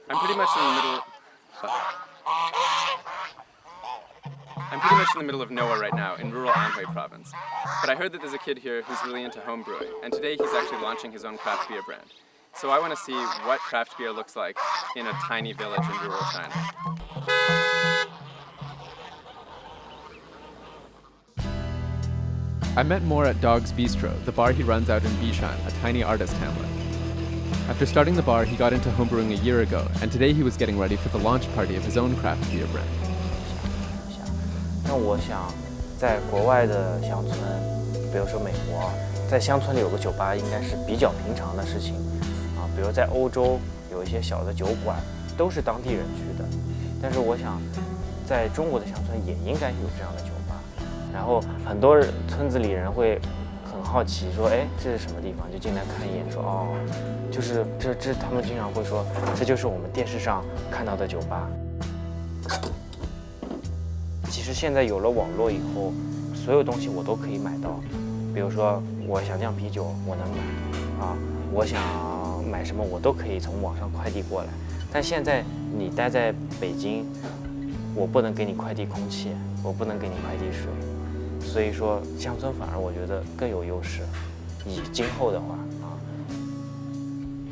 I'm pretty much in the middle. I'm pretty much in the middle of nowhere right now, in rural Anhui province. But I heard that there's a kid here who's really into home brewing, and today he's actually launching his own craft beer brand. So I want to see what craft beer looks like in a tiny village in rural China. I met Moore at Dog's Bistro, the bar he runs out in Bishan, a tiny artist hamlet. After starting the bar, he got into homebrewing a year ago, and today he was getting ready for the launch party of his own craft beer brand. 那我想，在国外的乡村，比如说美国，在乡村里有个酒吧，应该是比较平常的事情啊。比如在欧洲有一些小的酒馆，都是当地人去的。但是我想，在中国的乡村也应该有这样的酒吧。然后很多村子里人会很好奇，说：“哎，这是什么地方？”就进来看一眼，说：“哦，就是这。”他们经常会说：“这就是我们电视上看到的酒吧。”其实现在有了网络以后，所有东西我都可以买到。比如说，我想酿啤酒，我能买啊；我想买什么，我都可以从网上快递过来。但现在你待在北京，我不能给你快递空气，我不能给你快递水，所以说乡村反而我觉得更有优势。以今后的话啊，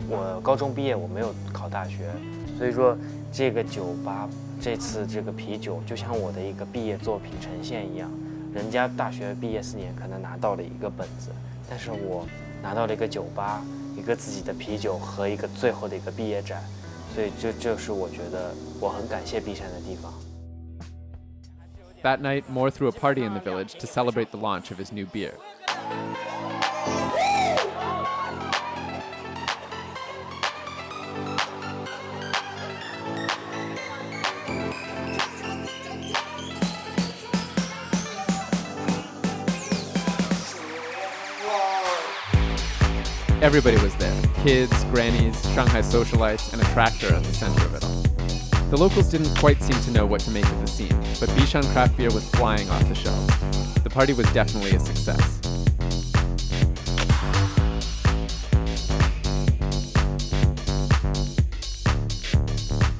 我高中毕业，我没有考大学，所以说这个酒吧。这次这个啤酒就像我的一个毕业作品呈现一样，人家大学毕业4年可能拿到了一个本子，但是我拿到了一个酒吧，一个自己的啤酒和一个最后的一个毕业展，所以这是我觉得我很感谢碧山的地方。That night, Moore threw a party in the village to celebrate the launch of his new beer. Everybody was there. Kids, grannies, Shanghai socialites, and a tractor at the center of it all. The locals didn't quite seem to know what to make of the scene, but Bishan craft beer was flying off the shelves. The party was definitely a success.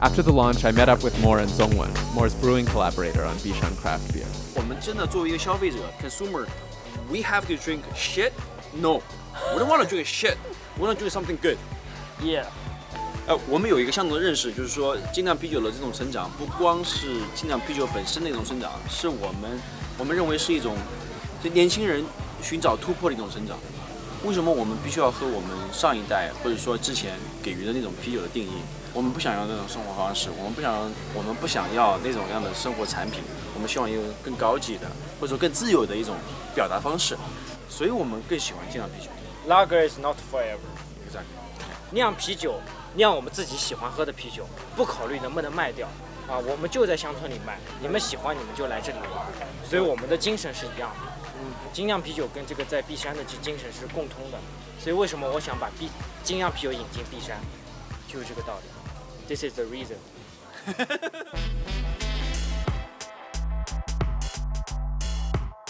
After the launch, I met up with Moore and Zongwen, Moore's brewing collaborator on Bishan craft beer. 我们真的作为一个消费者 consumer, we have to drink shit? No. We don't want to drink shit. We want to drink something good. Yeah. 我们有一个相同的认识，就是说精酿啤酒的这种成长，不光是精酿啤酒本身的一种成长，是我们认为是一种年轻人寻找突破的一种成长。为什么我们必须要喝我们上一代或者说之前给予的那种啤酒的定义？我们不想要那种生活方式，我们不想要那种样的生活产品，我们希望有更高级的或者说更自由的一种表达方式，所以我们更喜欢精酿啤酒。Lager is not forever. Exactly. 酿啤酒，酿我们自己喜欢喝的啤酒，不考虑能不能卖掉啊。我们就在乡村里卖，你们喜欢你们就来这里玩，所以我们的精神是一样的。精酿啤酒跟这个在碧山的精神是共通的，所以为什么我想把精酿啤酒引进碧山，就是这个道理。This is the reason.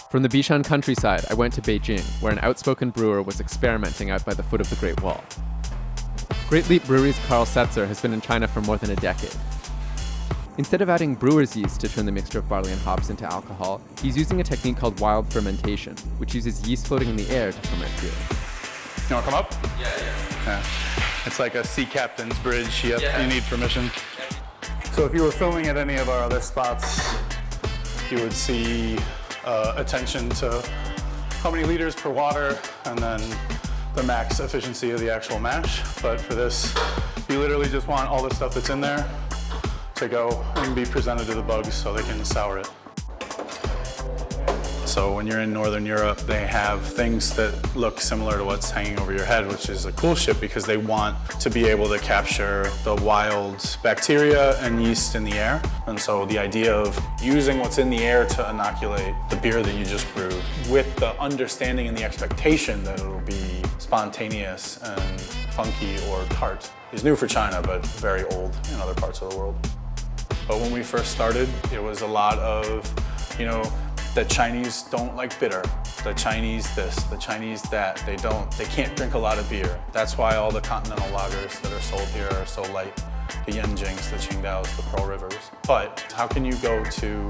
From the Bishan countryside, I went to Beijing, where an outspoken brewer was experimenting out by the foot of the Great Wall. Great Leap Brewery's Carl Setzer has been in China for more than a decade. Instead of adding brewer's yeast to turn the mixture of barley and hops into alcohol, he's using a technique called wild fermentation, which uses yeast floating in the air to ferment beer. You want to come up? Yeah. It's like a sea captain's bridge. You need permission. So if you were filming at any of our other spots, you would see attention to how many liters per water and then the max efficiency of the actual mash. But for this, you literally just want all the stuff that's in there to go and be presented to the bugs so they can sour it. So when you're in Northern Europe, they have things that look similar to what's hanging over your head, which is a cool shit because they want to be able to capture the wild bacteria and yeast in the air. And so the idea of using what's in the air to inoculate the beer that you just brewed with the understanding and the expectation that it'll be spontaneous and funky or tart is new for China, but very old in other parts of the world. But when we first started, it was a lot of, the Chinese don't like bitter, the Chinese this, the Chinese that. They can't drink a lot of beer. That's why all the continental lagers that are sold here are so light. the Yanjings, the Qingdaos, the Pearl Rivers. But how can you go to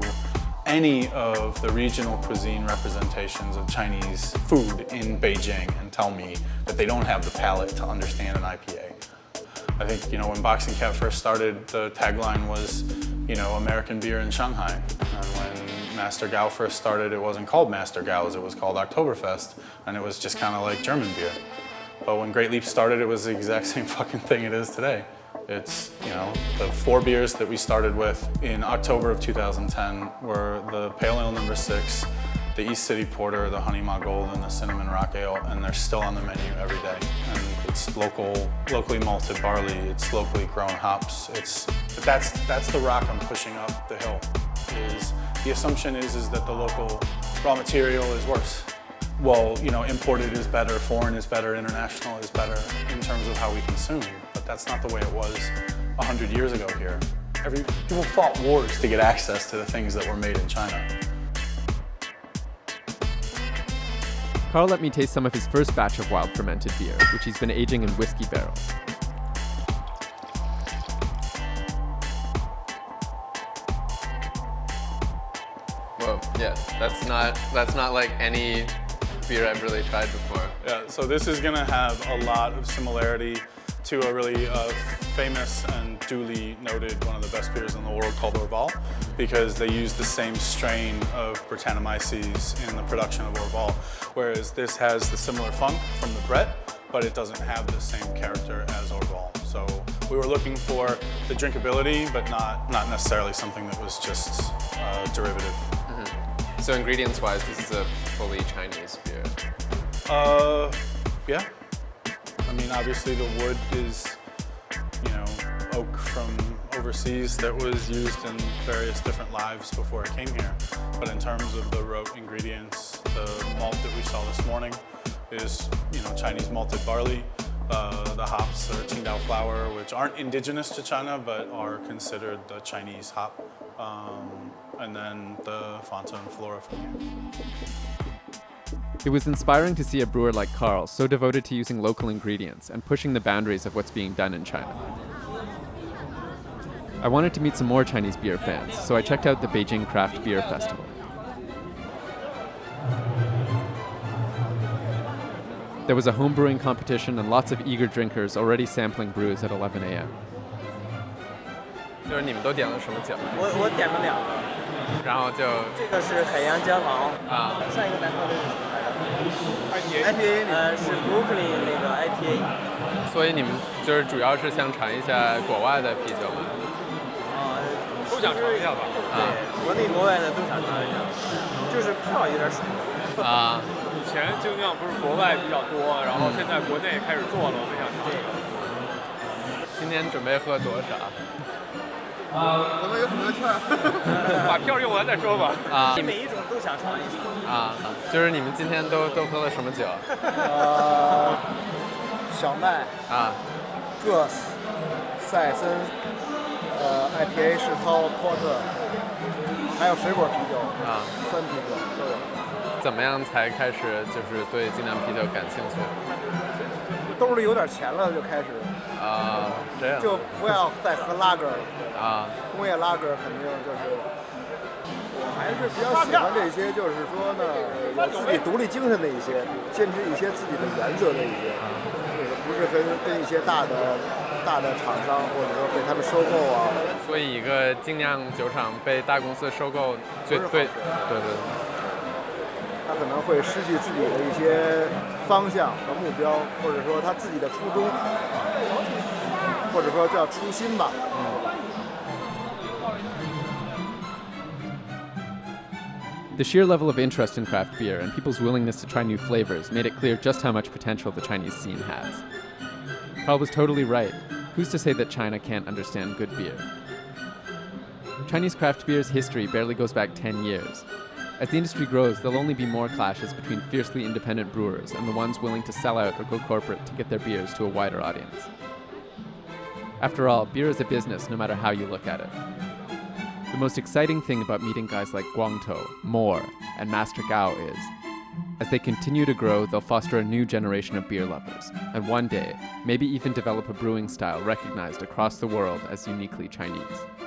any of the regional cuisine representations of Chinese food in Beijing and tell me that they don't have the palate to understand an IPA? I think, when Boxing Cat first started, the tagline was, American beer in Shanghai. And when Master Gao first started, it wasn't called Master Gao's, it was called Oktoberfest, and it was just kind of like German beer. But when Great Leap started, it was the exact same fucking thing it is today. It's, the 4 beers that we started with in October of 2010 were the Pale Ale No. 6, the East City Porter, the Honey Ma Gold, and the Cinnamon Rock Ale, and they're still on the menu every day. And it's locally malted barley, it's locally grown hops. That's the rock I'm pushing up the hill. The assumption is that the local raw material is worse. Well, imported is better, foreign is better, international is better in terms of how we consume. But that's not the way it was 100 years ago here. People fought wars to get access to the things that were made in China. Carl let me taste some of his first batch of wild fermented beer, which he's been aging in whiskey barrels. Whoa, yeah, that's not like any beer I've really tried before. Yeah, so this is gonna have a lot of similarity to a really famous and duly noted one of the best beers in the world called Orval, because they use the same strain of Brettanomyces in the production of Orval, whereas this has the similar funk from the Brett, but it doesn't have the same character as Orval. So we were looking for the drinkability, but not necessarily something that was just derivative. So ingredients-wise, this is a fully Chinese beer. Yeah. I mean, obviously the wood is, oak from overseas that was used in various different lives before it came here. But in terms of the rote ingredients, the malt that we saw this morning is, Chinese malted barley. The hops are Qingdao flower, which aren't indigenous to China, but are considered the Chinese hop. And then the Fanta and Flora from here. It was inspiring to see a brewer like Carl so devoted to using local ingredients and pushing the boundaries of what's being done in China. I wanted to meet some more Chinese beer fans, so I checked out the Beijing Craft Beer Festival. There was a home brewing competition and lots of eager drinkers already sampling brews at 11 a.m. 就是你们都点了什么酒？我点了2个，然后就这个是海洋蟑螂啊，上一个单喝的是什么来着？IPA，是 Brooklyn 那个 IPA。所以你们就是主要是想尝一下国外的啤酒吗？都想尝一下吧。对，国内国外的都想尝一下，就是票有点少。啊，以前精酿不是国外比较多，然后现在国内开始做了，我们想尝一尝。今天准备喝多少？我们有很多券，把票用完再说吧。啊，每一种都想尝一尝。啊，就是你们今天都喝了什么酒？小麦啊，各斯、赛森、IPA 世涛、波特，还有水果啤酒啊，酸啤酒都有。怎么样才开始就是对精酿啤酒感兴趣？兜里有点钱了就开始，这样就不要再喝拉格了。工业拉格肯定就是，我还是比较喜欢这些，就是说呢，有自己独立精神的一些，坚持一些自己的原则的一些，就是不是跟一些大的厂商或者说被他们收购啊。所以一个精酿酒厂被大公司收购，对。他可能会失去自己的一些方向和目标，或者说他自己的初衷，或者说叫初心吧。The sheer level of interest in craft beer and people's willingness to try new flavors made it clear just how much potential the Chinese scene has. Carl was totally right. Who's to say that China can't understand good beer? Chinese craft beer's history barely goes back 10 years. As the industry grows, there'll only be more clashes between fiercely independent brewers and the ones willing to sell out or go corporate to get their beers to a wider audience. After all, beer is a business no matter how you look at it. The most exciting thing about meeting guys like Guangtou, Moore, and Master Gao is As they continue to grow, they'll foster a new generation of beer lovers, and one day, maybe even develop a brewing style recognized across the world as uniquely Chinese.